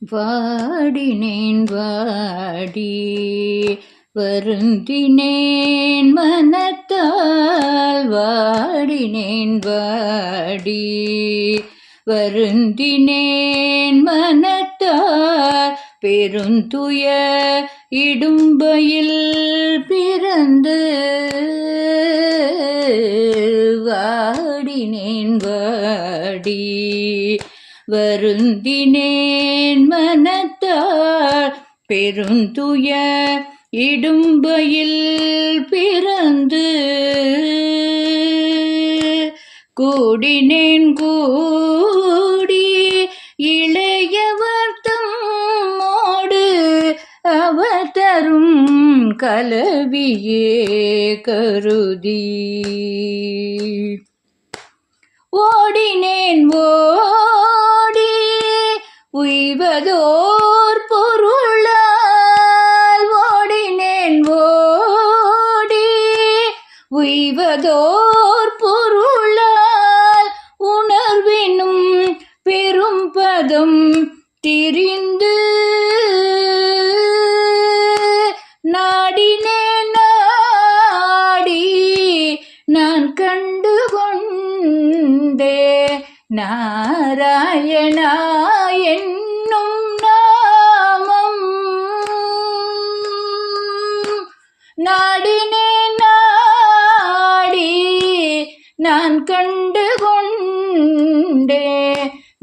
வாடினேன் வாடி வருந்தினேன் மனத்தால், வாடினேன் வாடி வருந்தினேன் மனத்தால், பெருந்துய இடும்பையில் பிறந்து வாடினேன் வாடி வருந்தினேன் மனத்தால், பெருந்துய இடும்பையில் பிறந்து கூடினேன் கூடி இளையவர் தம்மோடு அவர் தரும் கலவியே கருதி ஓடினேன் ஓடி உய்வதோர் பொருளால், ஓடினேன் ஓடி உய்வதோர் பொருளால், உணர்வினும் பெரும் பதம் திரிந்து நாடினேன் நாடி நான் கண்டு கொண்டே நாராயணா என்னும் நாமம். நாடினேன் நாடி நான் கண்டு கொண்டே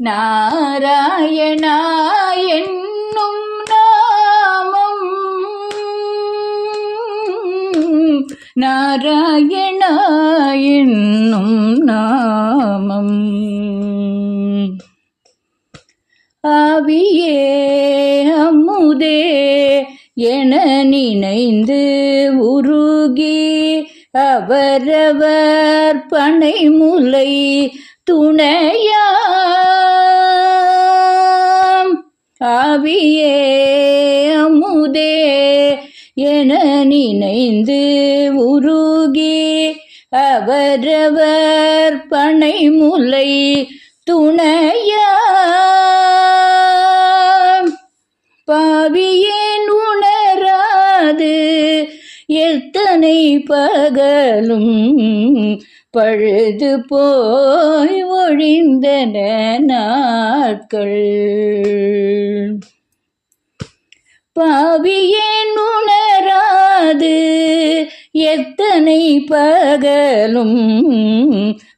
நாராயணா என்னும் நாமம். நாராயணா என்னும் நாமம். ஆவியே அமுதே என நினைந்து உருகி அவரவர் பனைமுலை துணையாம். ஆவியே அமுதே என நினைந்து உருகி அவரவர் பனைமுலை துணையாம். பாவியேன் உணராது எத்தனை பகலும் பழுது போய் ஒழிந்தன நாட்கள். பாவியேன் உணராது எத்தனை பகலும்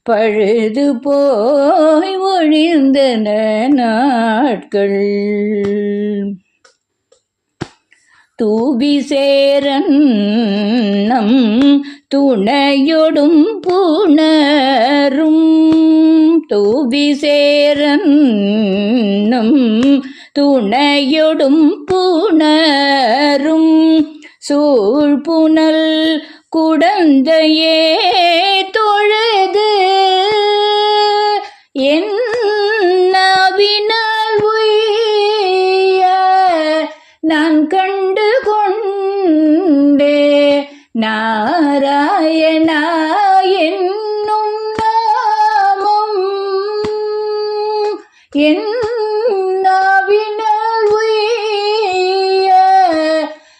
பழுது போய் ஒழிந்தன நாட்கள். தூவி சேரன் நம் துணையொடும் புணரும், தூவி சேரன் நம் துணையொடும் புணரும், சூழ்புனல் குடந்தையே தொழுது என் நாவினால் உய்ய நான் கண்டு கொண்டே நாராயணா என்னும் நாமம். என் நாவினால் உய்ய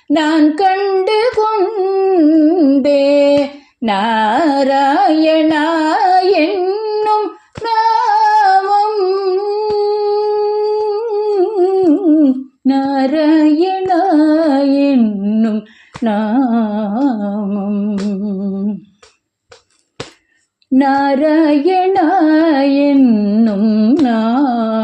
நான் கண்டு கொண்டே நாராயணா என்னும் நாமம். நாராயணா என்னும் நாமம். நாராயணா என்னும் நாமம்.